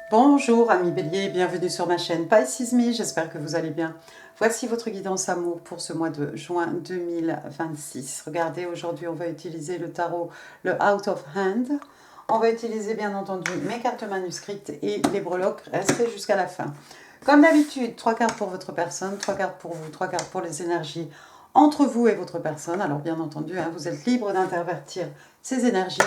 Bonjour amis bélier, bienvenue sur ma chaîne Pisces Me, j'espère que vous allez bien. Voici votre guidance amour pour ce mois de juin 2026. Regardez, aujourd'hui on va utiliser le tarot, le Out of Hand. On va utiliser bien entendu mes cartes manuscrites et les breloques, restez jusqu'à la fin. Comme d'habitude, 3 cartes pour votre personne, 3 cartes pour vous, 3 cartes pour les énergies entre vous et votre personne. Alors bien entendu, vous êtes libre d'intervertir ces énergies.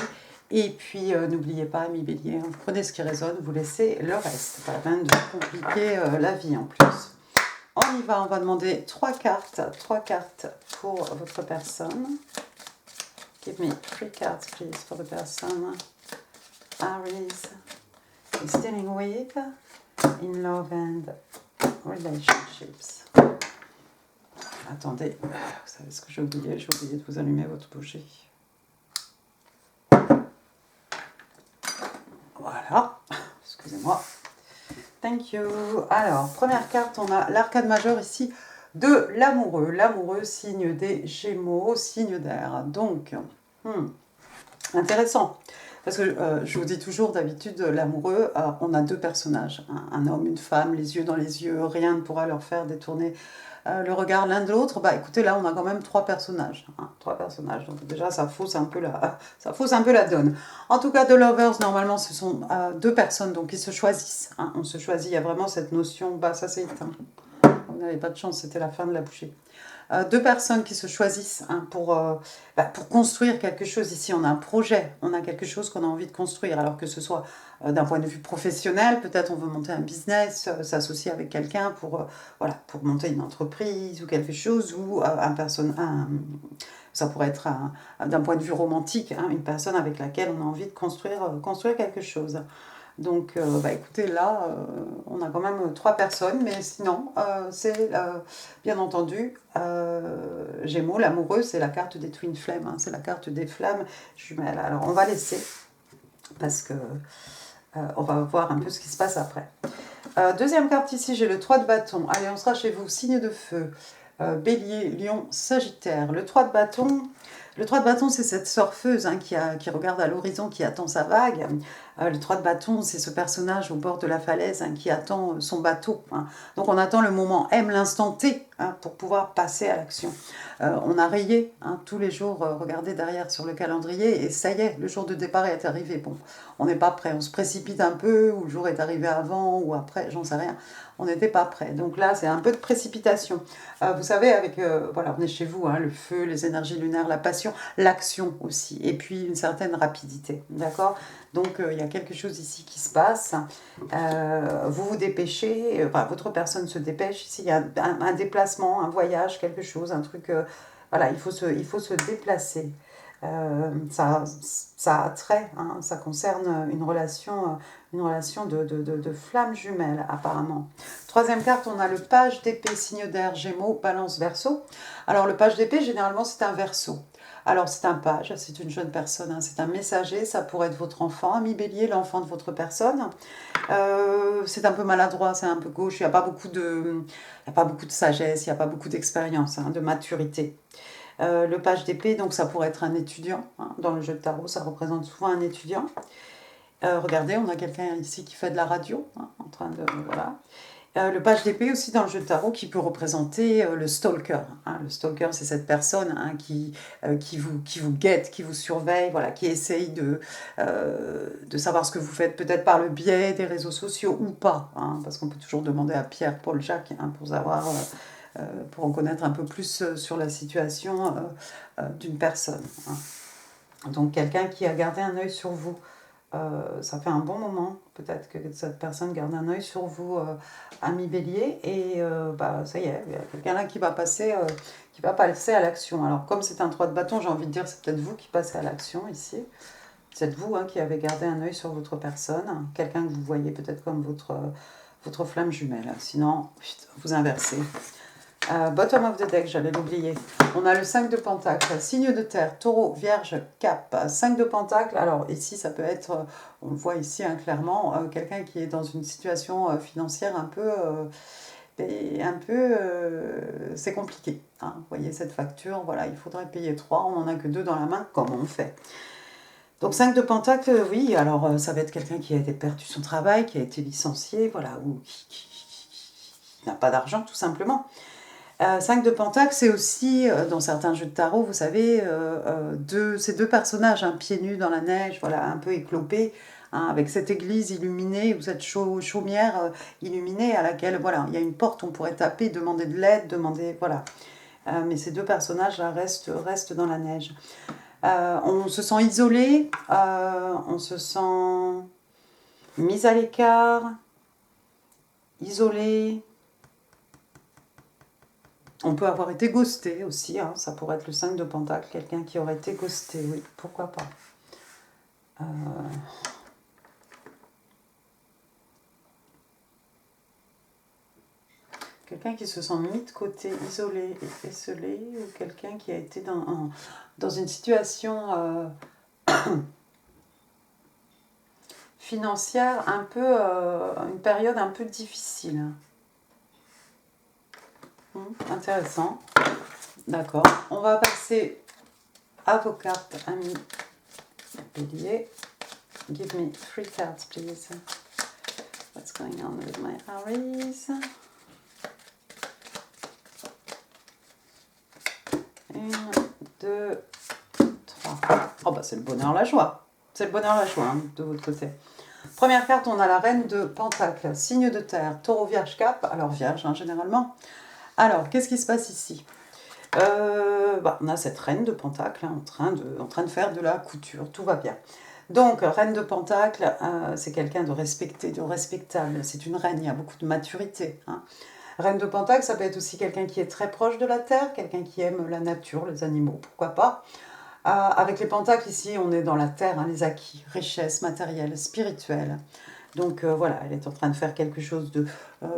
Et puis, n'oubliez pas, amis bélier, vous prenez ce qui résonne, vous laissez le reste. Pas la peine de compliquer la vie en plus. On y va, on va demander 3 cartes pour votre personne. Give me 3 cards, please, for the person Aries is dealing with in love and relationships. Attendez, vous savez ce que j'ai oublié de vous allumer votre bougie. Voilà, excusez-moi. Thank you. Alors, première carte, on a l'arcade majeur ici de l'amoureux. L'amoureux, signe des Gémeaux, signe d'air. Donc, intéressant. Parce que je vous dis toujours, d'habitude, l'amoureux, on a deux personnages. Un homme, une femme, les yeux dans les yeux, rien ne pourra leur faire détourner le regard l'un de l'autre. Bah écoutez, là, on a quand même trois personnages. Trois personnages. Donc déjà, ça fausse un peu la donne. En tout cas, The Lovers, normalement, ce sont deux personnes donc, qui se choisissent. On se choisit, il y a vraiment cette notion, bah ça c'est éteint. Vous n'avez pas de chance, c'était la fin de la bougie. Deux personnes qui se choisissent pour construire quelque chose. Ici, on a un projet, on a quelque chose qu'on a envie de construire, alors que ce soit d'un point de vue professionnel, peut-être on veut monter un business, s'associer avec quelqu'un pour monter une entreprise ou quelque chose, ou ça pourrait être d'un point de vue romantique, une personne avec laquelle on a envie de construire quelque chose. Donc, écoutez, là, on a quand même trois personnes, mais sinon, c'est bien entendu Gémeaux, l'amoureux, c'est la carte des Twin Flames, c'est la carte des flammes jumelles. Alors, on va laisser, parce que on va voir un peu ce qui se passe après. Deuxième carte ici, j'ai le 3 de bâton. Allez, on sera chez vous, signe de feu. Bélier, Lion, Sagittaire. Le 3 de bâton, c'est cette surfeuse qui regarde à l'horizon, qui attend sa vague. Le 3 de bâton, c'est ce personnage au bord de la falaise qui attend son bateau. Donc on attend le moment M, l'instant T, pour pouvoir passer à l'action. On a rayé tous les jours, regardez derrière sur le calendrier, et ça y est, le jour de départ est arrivé. Bon, on n'est pas prêt, on se précipite un peu, ou le jour est arrivé avant ou après, j'en sais rien. On n'était pas prêt. Donc là, c'est un peu de précipitation. Vous savez, on est chez vous, le feu, les énergies lunaires, la passion, l'action aussi, et puis une certaine rapidité, d'accord ? Donc il y a quelque chose ici qui se passe. Vous vous dépêchez, votre personne se dépêche. Ici, il y a un déplacement, un voyage, quelque chose, un truc. Il faut se déplacer. Ça a trait, ça concerne une relation de flamme jumelle, apparemment. Troisième carte, on a le page d'épée, signe d'air, Gémeaux, Balance, Verseau. Alors, le page d'épée, généralement, c'est un Verseau. Alors, c'est un page, c'est une jeune personne, c'est un messager, ça pourrait être votre enfant, ami bélier, l'enfant de votre personne. C'est un peu maladroit, c'est un peu gauche, il n'y a pas beaucoup de sagesse, il n'y a pas beaucoup d'expérience, de maturité. Le page d'épée, donc ça pourrait être un étudiant. Dans le jeu de tarot, ça représente souvent un étudiant. Regardez, on a quelqu'un ici qui fait de la radio, en train de... Voilà. Le page d'épée aussi dans le jeu de tarot qui peut représenter le stalker. Le stalker, c'est cette personne qui vous guette, qui vous surveille, qui essaye de savoir ce que vous faites, peut-être par le biais des réseaux sociaux ou pas, parce qu'on peut toujours demander à Pierre, Paul, Jacques pour savoir... pour en connaître un peu plus sur la situation d'une personne. Donc quelqu'un qui a gardé un œil sur vous. Ça fait un bon moment, peut-être que cette personne garde un œil sur vous, ami bélier, et ça y est, il y a quelqu'un là qui va passer à l'action. Alors comme c'est un 3 de bâton, j'ai envie de dire c'est peut-être vous qui passez à l'action ici. C'est vous qui avez gardé un œil sur votre personne, quelqu'un que vous voyez peut-être comme votre flamme jumelle. Sinon, vous inversez. Bottom of the deck, j'allais l'oublier. On a le 5 de Pentacle, signe de terre, taureau, vierge, cap. 5 de Pentacle, alors ici ça peut être, on le voit ici clairement, quelqu'un qui est dans une situation financière un peu c'est compliqué. Vous voyez cette facture, voilà, il faudrait payer 3, on n'en a que 2 dans la main, comment on fait ? Donc 5 de Pentacle, oui, alors ça va être quelqu'un qui a été perdu son travail, qui a été licencié, voilà, ou qui n'a pas d'argent tout simplement. 5 de Pentacle, c'est aussi, dans certains jeux de tarot, vous savez, ces deux personnages, hein, pieds nus dans la neige, voilà, un peu éclopés, hein, avec cette église illuminée, ou cette chaumière illuminée à laquelle, voilà, il y a une porte, on pourrait taper, demander de l'aide, demander, voilà. Mais ces deux personnages-là restent dans la neige. On se sent isolé, on se sent mis à l'écart, isolé. On peut avoir été ghosté aussi, hein, ça pourrait être le 5 de Pentacle, quelqu'un qui aurait été ghosté, oui, pourquoi pas. Euh, Quelqu'un qui se sent mis de côté, isolé et esselé, ou quelqu'un qui a été dans une situation financière un peu, une période un peu difficile. Intéressant. D'accord. On va passer à vos cartes, amis bélier. Give me 3 cards, please. What's going on with my Aries? 1, 2, 3. Oh bah c'est le bonheur, la joie. C'est le bonheur, la joie, hein, de votre côté. Première carte, on a la reine de Pentacle, signe de terre, taureau, vierge, cap. Alors vierge, hein, généralement. Alors, qu'est-ce qui se passe ici? On a cette reine de Pentacle, hein, en train de faire de la couture, tout va bien. Donc, reine de Pentacle, c'est quelqu'un de respecté, de respectable. C'est une reine, il y a beaucoup de maturité. Hein. Reine de Pentacle, ça peut être aussi quelqu'un qui est très proche de la terre, quelqu'un qui aime la nature, les animaux, pourquoi pas. Avec les pentacles ici, on est dans la terre, hein, les acquis, richesse matérielle, spirituelle. Donc voilà, elle est en train de faire quelque chose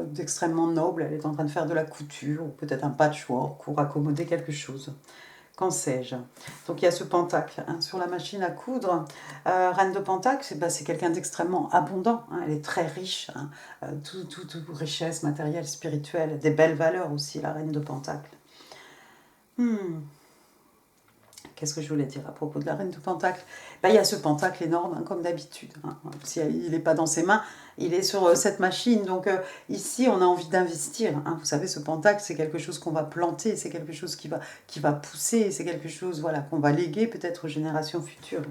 d'extrêmement noble, elle est en train de faire de la couture, ou peut-être un patchwork, ou raccommoder quelque chose. Qu'en sais-je? Donc il y a ce pentacle, hein, sur la machine à coudre. Reine de Pentacle, c'est quelqu'un d'extrêmement abondant, hein, elle est très riche, hein, tout, richesse matérielle, spirituelle, des belles valeurs aussi, la Reine de Pentacle. Qu'est-ce que je voulais dire à propos de la Reine de Pentacle? Il y a ce pentacle énorme, hein, comme d'habitude. Hein. Si il n'est pas dans ses mains, il est sur cette machine. Donc ici, on a envie d'investir. Hein. Vous savez, ce pentacle, c'est quelque chose qu'on va planter, c'est quelque chose qui va pousser, c'est quelque chose voilà, qu'on va léguer peut-être aux générations futures.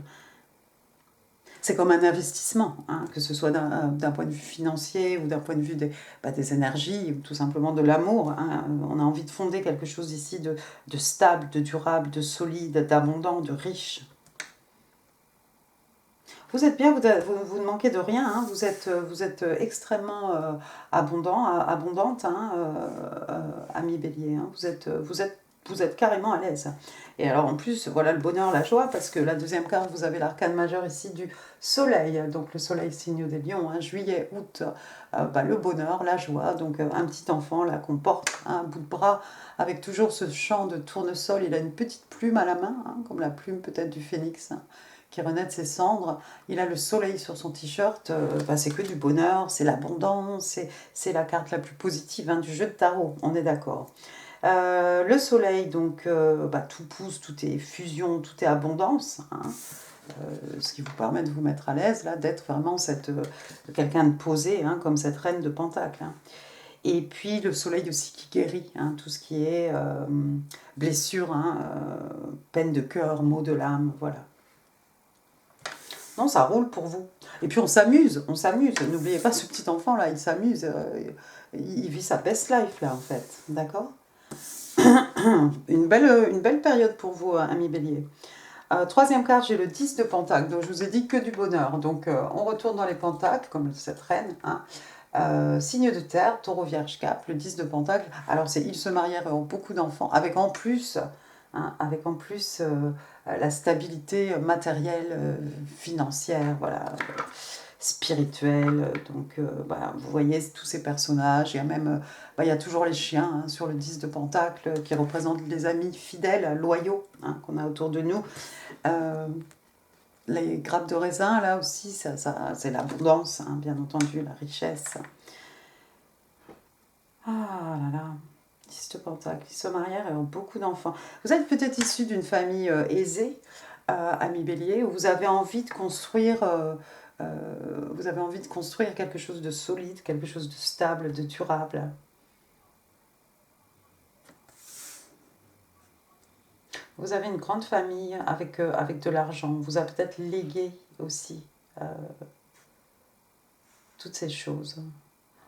C'est comme un investissement, hein, que ce soit d'un point de vue financier ou d'un point de vue des énergies ou tout simplement de l'amour. Hein. On a envie de fonder quelque chose ici de stable, de durable, de solide, d'abondant, de riche. Vous êtes bien, vous ne manquez de rien, hein, vous êtes extrêmement abondante, hein, ami bélier. Hein, vous êtes carrément à l'aise. Et alors en plus, voilà le bonheur, la joie, parce que la deuxième carte, vous avez l'arcane majeur ici du soleil. Donc le soleil, signe des lions, hein, juillet, août, le bonheur, la joie. Donc un petit enfant là qu'on porte à un bout de bras, avec toujours ce chant de tournesol. Il a une petite plume à la main, hein, comme la plume peut-être du phénix. Hein, qui renaît de ses cendres, il a le soleil sur son t-shirt, c'est que du bonheur, c'est l'abondance, c'est la carte la plus positive, hein, du jeu de tarot, on est d'accord. Le soleil, donc tout pousse, tout est fusion, tout est abondance, hein, ce qui vous permet de vous mettre à l'aise, là, d'être vraiment quelqu'un de posé, hein, comme cette reine de Pentacle. Hein. Et puis le soleil aussi qui guérit, hein, tout ce qui est blessure, hein, peine de cœur, maux de l'âme, voilà. Non, ça roule pour vous. Et puis on s'amuse, on s'amuse. N'oubliez pas ce petit enfant là, il s'amuse. Il vit sa best life là en fait. D'accord. Une belle période pour vous, ami bélier. Troisième carte, j'ai le 10 de Pentacle. Donc je vous ai dit que du bonheur. Donc on retourne dans les Pentacles, comme cette reine. Hein. Signe de terre, taureau, vierge, cap, le 10 de Pentacle. Alors ils se marièrent, ont beaucoup d'enfants, avec en plus la stabilité matérielle, financière, voilà, spirituelle. Donc, vous voyez tous ces personnages. Il y a même, il y a toujours les chiens, hein, sur le 10 de Pentacle, qui représentent les amis fidèles, loyaux, hein, qu'on a autour de nous. Les grappes de raisin, là aussi, c'est l'abondance, hein, bien entendu, la richesse. Ah là là. 10 de Pentacle, ils se marièrent et ont beaucoup d'enfants. Vous êtes peut-être issu d'une famille aisée, ami Bélier, où vous avez envie de construire... vous avez envie de construire quelque chose de solide, quelque chose de stable, de durable. Vous avez une grande famille avec de l'argent. On vous a peut-être légué aussi euh, toutes ces choses.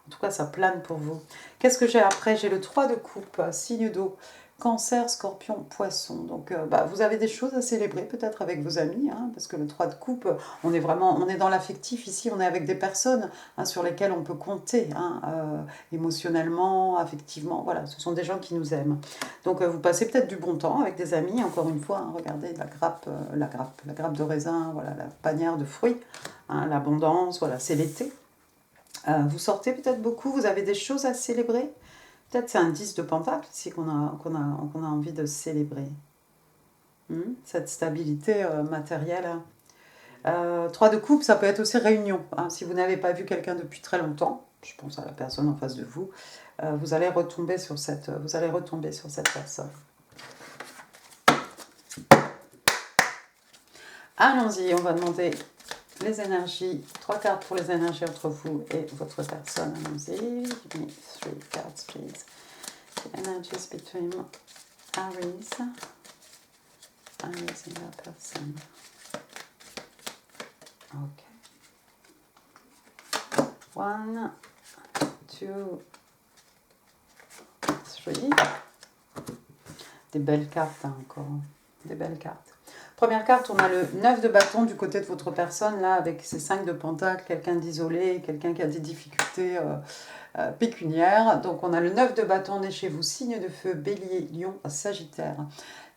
En tout cas, ça plane pour vous. Qu'est-ce que j'ai après? J'ai le 3 de coupe, signe d'eau. Cancer, scorpion, poisson. Donc, vous avez des choses à célébrer peut-être avec vos amis, hein, parce que le 3 de coupe, on est dans l'affectif ici, on est avec des personnes hein, sur lesquelles on peut compter, hein, émotionnellement, affectivement, voilà, ce sont des gens qui nous aiment. Donc, vous passez peut-être du bon temps avec des amis, encore une fois, hein, regardez la grappe de raisin, voilà, la panière de fruits, hein, l'abondance, voilà, c'est l'été. Vous sortez peut-être beaucoup, vous avez des choses à célébrer. Peut-être c'est un 10 de pentacle ici qu'on a envie de célébrer. Cette stabilité matérielle. 3 de coupe, ça peut être aussi réunion. Hein. Si vous n'avez pas vu quelqu'un depuis très longtemps, je pense à la personne en face de vous, vous allez retomber sur cette personne. Allons-y, on va demander les énergies, 3 cartes pour les énergies entre vous et votre personne. Allons-y. Give me 3 cards, please. The energies between Aries and your person. Ok. 1, 2, 3. Des belles cartes hein, encore. Des belles cartes. Première carte, on a le 9 de bâton du côté de votre personne, là, avec ses 5 de pentacle, quelqu'un d'isolé, quelqu'un qui a des difficultés pécuniaires. Donc, on a le 9 de bâton, on est chez vous, signe de feu, bélier, lion, sagittaire.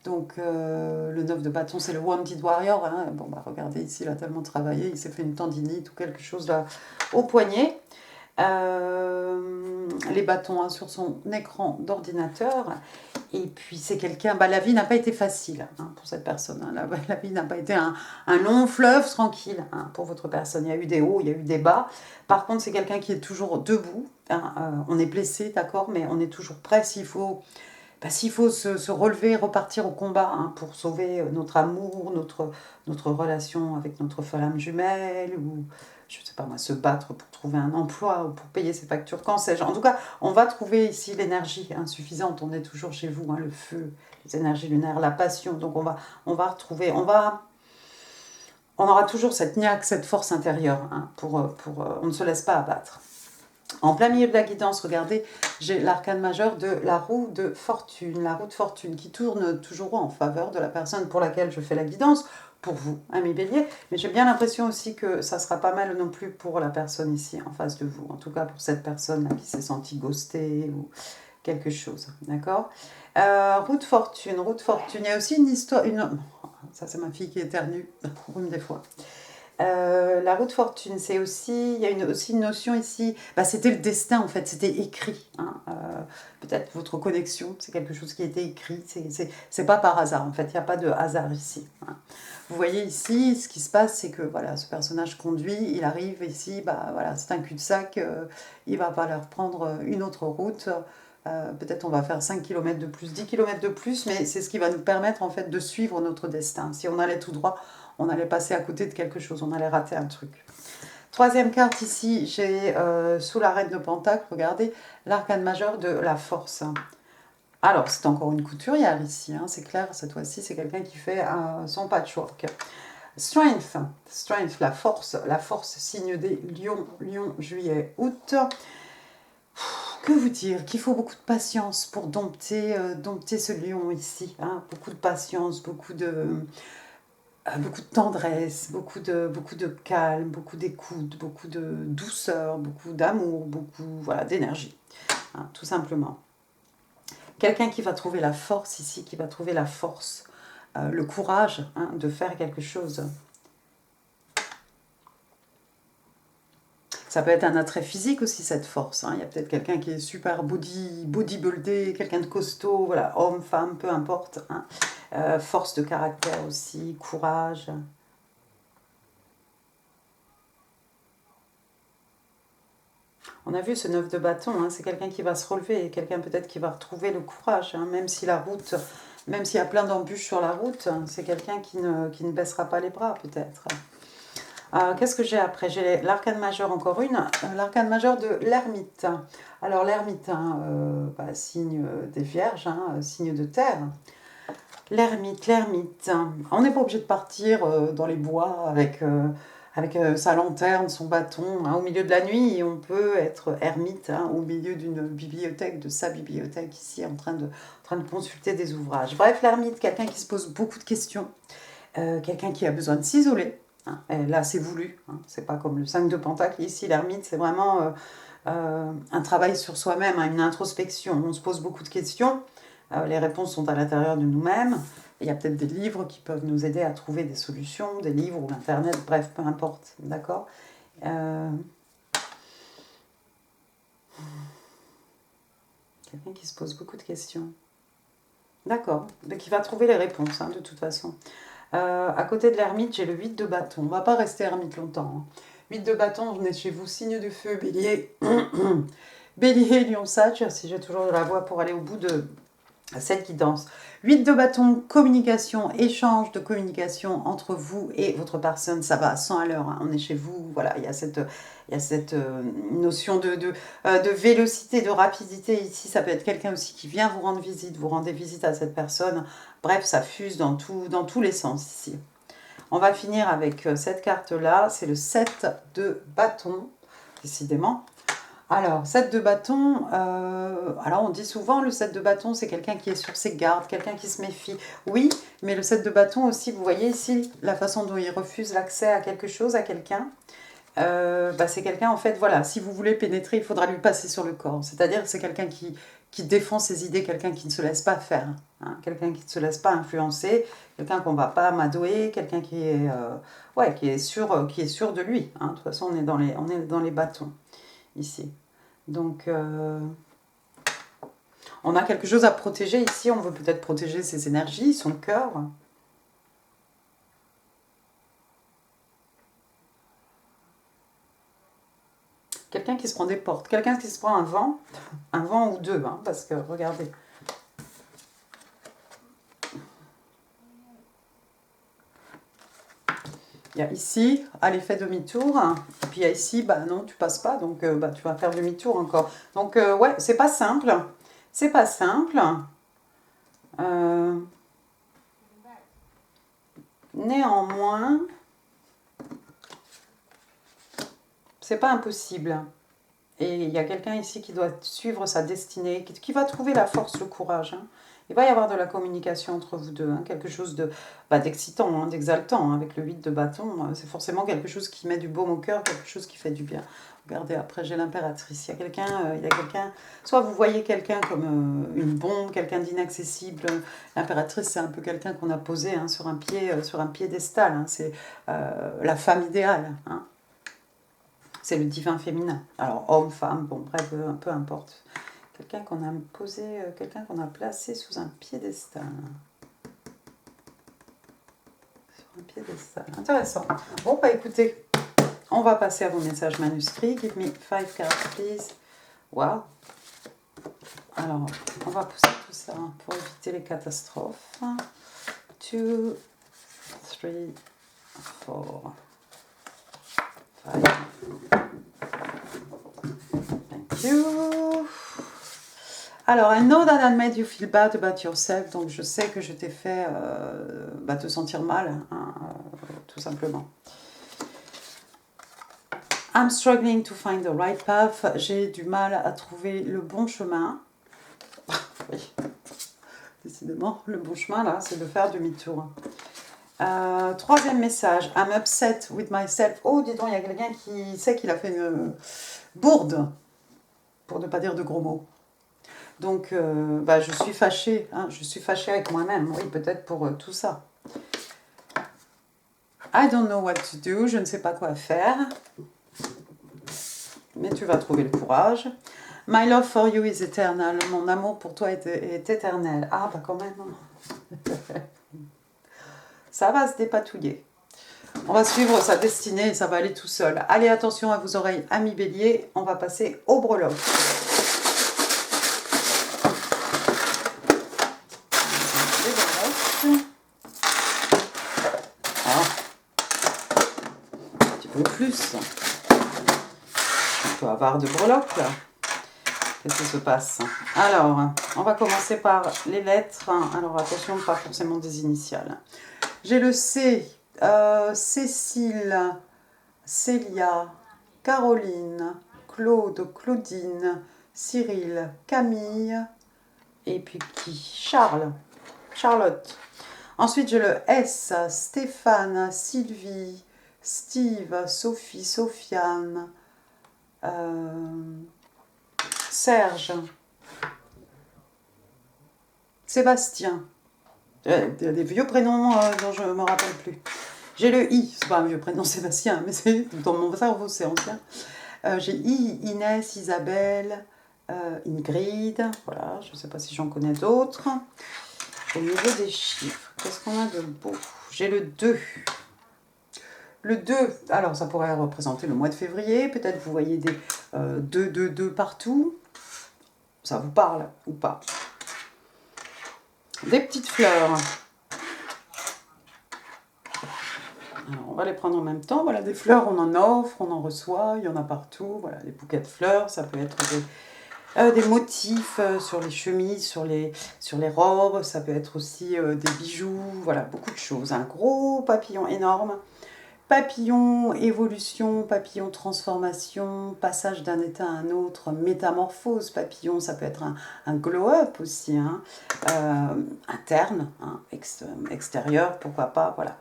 Donc, le 9 de bâton, c'est le Wounded Warrior. Hein. Bon, regardez ici, il a tellement travaillé, il s'est fait une tendinite ou quelque chose là au poignet. Les bâtons hein, sur son écran d'ordinateur. Et puis c'est quelqu'un, la vie n'a pas été facile hein, pour cette personne. Hein. La vie n'a pas été un long fleuve tranquille hein, pour votre personne. Il y a eu des hauts, il y a eu des bas. Par contre, c'est quelqu'un qui est toujours debout. Hein. On est blessé, d'accord, mais on est toujours prêt s'il faut se relever, repartir au combat hein, pour sauver notre amour, notre relation avec notre flamme jumelle, ou je ne sais pas moi, se battre pour trouver un emploi ou pour payer ses factures, quand sais-je. En tout cas, on va trouver ici l'énergie insuffisante, on est toujours chez vous, hein, le feu, les énergies lunaires, la passion, donc on va retrouver, on aura toujours cette niaque, cette force intérieure, hein, on ne se laisse pas abattre. En plein milieu de la guidance, regardez, j'ai l'arcane majeur de la roue de fortune. La roue de fortune qui tourne toujours en faveur de la personne pour laquelle je fais la guidance, pour vous, ami Bélier. Mais j'ai bien l'impression aussi que ça sera pas mal non plus pour la personne ici en face de vous. En tout cas pour cette personne qui s'est sentie ghostée ou quelque chose. D'accord roue de fortune. Il y a aussi une histoire... Ça c'est ma fille qui éternue, une des fois. La roue de fortune, c'est aussi, il y a aussi une notion ici, c'était le destin en fait, c'était écrit. Hein, peut-être votre connexion, c'est quelque chose qui a été écrit, c'est pas par hasard en fait, il n'y a pas de hasard ici. Hein. Vous voyez ici, ce qui se passe, c'est que voilà, ce personnage conduit, il arrive ici, c'est un cul-de-sac, il va falloir prendre une autre route. Peut-être on va faire 5 km de plus, 10 km de plus, mais c'est ce qui va nous permettre en fait de suivre notre destin. Si on allait tout droit, on allait passer à côté de quelque chose, on allait rater un truc. Troisième carte ici, j'ai sous la reine de Pentacle, regardez, l'arcane majeur de la force. Alors, c'est encore une couturière ici, hein, c'est clair, cette fois-ci, c'est quelqu'un qui fait son patchwork. Strength, la force, signe des lions, juillet, août. Que vous dire? Qu'il faut beaucoup de patience pour dompter ce lion ici. Hein, beaucoup de patience, beaucoup de tendresse, beaucoup de calme, beaucoup d'écoute, beaucoup de douceur, beaucoup d'amour, beaucoup d'énergie, hein, tout simplement. Quelqu'un qui va trouver la force ici, qui va trouver la force, le courage hein, de faire quelque chose. Ça peut être un attrait physique aussi, cette force. Hein. Il y a peut-être quelqu'un qui est super bodybuildé, quelqu'un de costaud, voilà, homme, femme, peu importe. Hein. Force de caractère aussi, courage. On a vu ce 9 de bâton, hein, c'est quelqu'un qui va se relever, quelqu'un peut-être qui va retrouver le courage, hein, même si la route Même s'il y a plein d'embûches sur la route, c'est quelqu'un qui ne baissera pas les bras, peut-être. Qu'est-ce que j'ai après? J'ai l'arcane majeur, encore une. L'arcane majeur de l'ermite. Alors, l'ermite, hein, signe des vierges, hein, signe de terre. L'ermite, l'ermite. On n'est pas obligé de partir dans les bois avec sa lanterne, son bâton, hein, au milieu de la nuit. Et on peut être ermite hein, au milieu d'une bibliothèque, de sa bibliothèque ici, en train de consulter des ouvrages. Bref, l'ermite, quelqu'un qui se pose beaucoup de questions, quelqu'un qui a besoin de s'isoler. Hein. Et là, c'est voulu. Hein. C'est pas comme le 5 de Pentacle. Ici, l'ermite, c'est vraiment un travail sur soi-même, hein, une introspection. On se pose beaucoup de questions. Les réponses sont à l'intérieur de nous-mêmes. Il y a peut-être des livres qui peuvent nous aider à trouver des solutions, des livres ou l'internet, bref, peu importe, d'accord. Quelqu'un qui se pose beaucoup de questions. D'accord, donc il va trouver les réponses, hein, de toute façon. À côté de l'ermite, j'ai le 8 de bâton. On ne va pas rester ermite longtemps. Hein. 8 de bâton, venez chez vous, signe de feu, bélier. Bélier, lion, sage, si j'ai toujours de la voix pour aller au bout de cette guidance. 8 de bâton, communication, échange de communication entre vous et votre personne, ça va à 100 à l'heure. Hein. On est chez vous, voilà, il y a cette notion de vélocité, de rapidité ici. Ça peut être quelqu'un aussi qui vient vous rendre visite, vous rendez visite à cette personne. Bref, ça fuse dans tous les sens ici. On va finir avec cette carte-là, c'est le 7 de bâton, décidément. Alors, 7 de bâton, alors on dit souvent le 7 de bâton, c'est quelqu'un qui est sur ses gardes, quelqu'un qui se méfie. Oui, mais le 7 de bâton aussi, vous voyez ici, la façon dont il refuse l'accès à quelque chose, à quelqu'un, c'est quelqu'un, en fait, voilà, si vous voulez pénétrer, il faudra lui passer sur le corps. C'est-à-dire que c'est quelqu'un qui défend ses idées, quelqu'un qui ne se laisse pas faire, hein, quelqu'un qui ne se laisse pas influencer, quelqu'un qu'on ne va pas amadouer, quelqu'un qui est sûr de lui. Hein. De toute façon, on est dans les bâtons. Ici. Donc, on a quelque chose à protéger ici. On veut peut-être protéger ses énergies, son cœur. Quelqu'un qui se prend des portes. Quelqu'un qui se prend un vent ou deux. Hein, parce que, regardez. Il y a ici, allez, fais demi-tour. Et puis il y a ici, non, tu passes pas, donc tu vas faire demi-tour encore. Donc, ouais, c'est pas simple. C'est pas simple. Néanmoins, c'est pas impossible. Et il y a quelqu'un ici qui doit suivre sa destinée, qui va trouver la force, le courage. Hein. Il va y avoir de la communication entre vous deux, hein, quelque chose d'excitant, hein, d'exaltant, hein, avec le 8 de bâton. C'est forcément quelque chose qui met du baume au cœur, quelque chose qui fait du bien. Regardez, après j'ai l'impératrice. Il y a quelqu'un, soit vous voyez quelqu'un comme une bombe, quelqu'un d'inaccessible. L'impératrice, c'est un peu quelqu'un qu'on a posé hein, sur un piédestal. Hein, c'est la femme idéale. Hein. C'est le divin féminin. Alors, homme, femme, bon, bref, peu importe. Quelqu'un qu'on a posé, quelqu'un qu'on a placé sous un piédestal. Sur un piédestal. Intéressant. Bon, écoutez, on va passer à vos messages manuscrits. Give me 5 cards, please. Wow. Alors, on va pousser tout ça pour éviter les catastrophes. 2, 3, 4, 5. Thank you. Alors, I know that I made you feel bad about yourself. Donc, je sais que je t'ai fait te sentir mal, hein, tout simplement. I'm struggling to find the right path. J'ai du mal à trouver le bon chemin. Oui, décidément, le bon chemin, là, c'est de faire demi-tour. Troisième message. I'm upset with myself. Oh, dis donc, il y a quelqu'un qui sait qu'il a fait une bourde, pour ne pas dire de gros mots. Donc, je suis fâchée. Hein, je suis fâchée avec moi-même. Oui, peut-être pour tout ça. I don't know what to do. Je ne sais pas quoi faire. Mais tu vas trouver le courage. My love for you is eternal. Mon amour pour toi est éternel. Ah, quand même. Ça va se dépatouiller. On va suivre sa destinée et ça va aller tout seul. Allez, attention à vos oreilles, amis bélier. On va passer au breloque. peu plus. Un peu avare de breloques, là. Qu'est-ce qui se passe? Alors, on va commencer par les lettres. Alors, attention, pas forcément des initiales. J'ai le C, Cécile, Célia, Caroline, Claude, Claudine, Cyril, Camille, et puis qui? Charles, Charlotte. Ensuite, j'ai le S, Stéphane, Sylvie, Steve, Sophie, Sofiane, Serge, Sébastien. Des vieux prénoms dont je ne me rappelle plus. J'ai le I, c'est pas un vieux prénom Sébastien, mais c'est dans mon cerveau, c'est ancien. J'ai I, Inès, Isabelle, Ingrid, voilà, je ne sais pas si j'en connais d'autres. Au niveau des chiffres, qu'est-ce qu'on a de beau? J'ai le 2. Le 2, alors ça pourrait représenter le mois de février, peut-être vous voyez des 2, 2, 2 partout. Ça vous parle ou pas? Des petites fleurs. Alors, on va les prendre en même temps. Voilà, des fleurs, on en offre, on en reçoit, il y en a partout. Voilà, des bouquets de fleurs, ça peut être des motifs sur les chemises, sur les robes, ça peut être aussi des bijoux, voilà, beaucoup de choses. Un gros papillon énorme. Papillon évolution, papillon transformation, passage d'un état à un autre, métamorphose, papillon, ça peut être un glow-up aussi, hein, interne, hein, extérieur, pourquoi pas, voilà.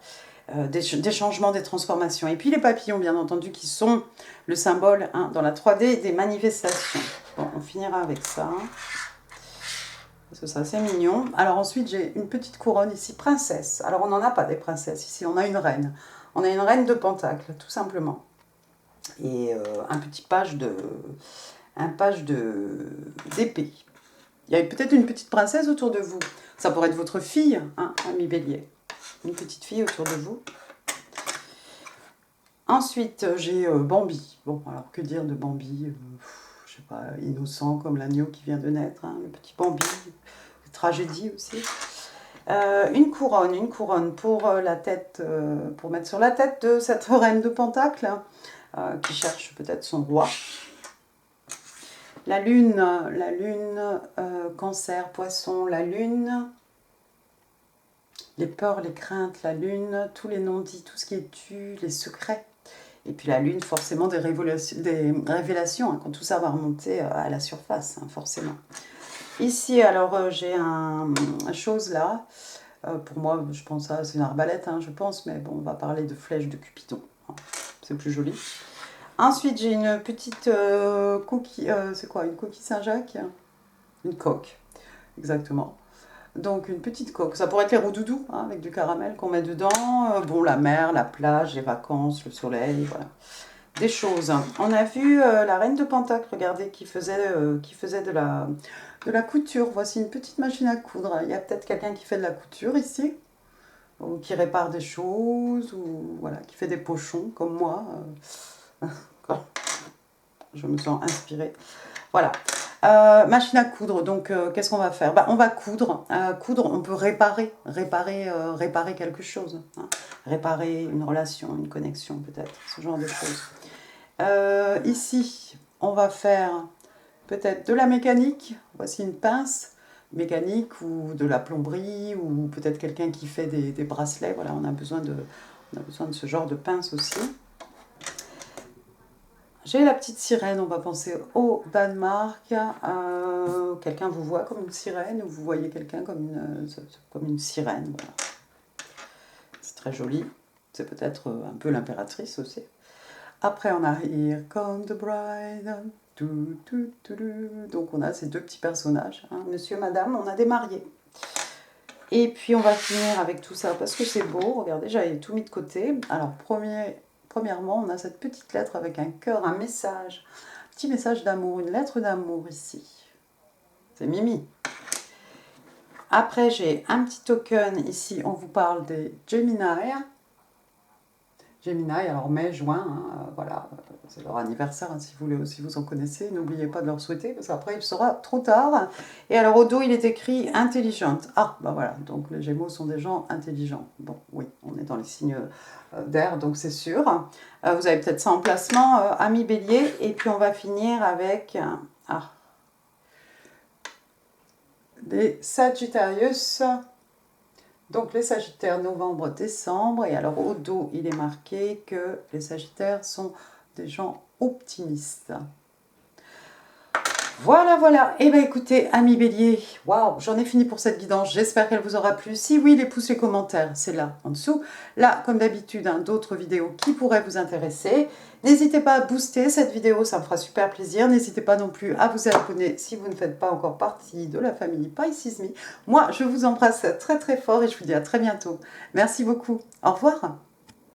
Des changements, des transformations. Et puis les papillons, bien entendu, qui sont le symbole dans la 3D des manifestations. Bon, on finira avec ça. Parce que ça, c'est mignon. Alors ensuite, j'ai une petite couronne ici, princesse. Alors on n'en a pas des princesses ici, on a une reine. On a une reine de pentacle, tout simplement. Et un page d'épée. Il y a peut-être une petite princesse autour de vous. Ça pourrait être votre fille, hein, ami Bélier. Une petite fille autour de vous. Ensuite, j'ai Bambi. Bon, alors que dire de Bambi? Je sais pas, innocent comme l'agneau qui vient de naître, hein, le petit Bambi. Tragédie aussi. Une couronne pour la tête, pour mettre sur la tête de cette reine de Pentacle, qui cherche peut-être son roi. La lune, cancer, poisson, la lune, les peurs, les craintes, la lune, tous les non-dits, tout ce qui est tu, les secrets. Et puis la lune, forcément, des révélations, hein, quand tout ça va remonter à la surface, hein, forcément. Ici, alors, j'ai un chose là. Pour moi, je pense que c'est une arbalète, hein, je pense, mais bon, on va parler de flèche de Cupidon. C'est plus joli. Ensuite, j'ai une petite coquille. C'est quoi? Une coquille Saint-Jacques? Une coque, exactement. Donc, une petite coque. Ça pourrait être les roux-doudous, hein, avec du caramel qu'on met dedans. Bon, la mer, la plage, les vacances, le soleil, voilà. Des choses. On a vu la reine de Pentacle, regardez, qui faisait de la couture. Voici une petite machine à coudre. Il y a peut-être quelqu'un qui fait de la couture ici, ou qui répare des choses, ou voilà, qui fait des pochons comme moi. Je me sens inspirée. Voilà. Machine à coudre, donc qu'est-ce qu'on va faire? On va coudre. Coudre, on peut réparer quelque chose, hein. Réparer une relation, une connexion peut-être, ce genre de choses. Ici, on va faire peut-être de la mécanique. Voici une pince mécanique ou de la plomberie ou peut-être quelqu'un qui fait des bracelets. Voilà, on a besoin de ce genre de pince aussi. J'ai la petite sirène, on va penser au Danemark. Quelqu'un vous voit comme une sirène ou vous voyez quelqu'un comme une sirène. Voilà. C'est très joli. C'est peut-être un peu l'impératrice aussi. Après, on a Here Comes the Bride. Donc, on a ces deux petits personnages. Hein. Monsieur, madame, on a des mariés. Et puis, on va finir avec tout ça parce que c'est beau. Regardez, j'avais tout mis de côté. Alors, premièrement, on a cette petite lettre avec un cœur, un message. Un petit message d'amour, une lettre d'amour ici. C'est Mimi. Après, j'ai un petit token ici. On vous parle des Gemini. Gemini, alors mai, juin, hein, voilà, c'est leur anniversaire, hein, si vous en connaissez, n'oubliez pas de leur souhaiter, parce qu'après il sera trop tard. Et alors au dos, il est écrit intelligente. Ah, bah voilà, donc les Gémeaux sont des gens intelligents. Bon, oui, on est dans les signes d'air, donc c'est sûr. Vous avez peut-être ça en placement, ami Bélier, et puis on va finir avec des Sagittarius. Donc les Sagittaires novembre, décembre, et alors au dos il est marqué que les Sagittaires sont des gens optimistes. Voilà, voilà. Eh bien, écoutez, amis Bélier, waouh, j'en ai fini pour cette guidance. J'espère qu'elle vous aura plu. Si oui, les pouces, les commentaires, c'est là, en dessous. Là, comme d'habitude, hein, d'autres vidéos qui pourraient vous intéresser. N'hésitez pas à booster cette vidéo, ça me fera super plaisir. N'hésitez pas non plus à vous abonner si vous ne faites pas encore partie de la famille Pisces Me. Moi, je vous embrasse très très fort et je vous dis à très bientôt. Merci beaucoup. Au revoir.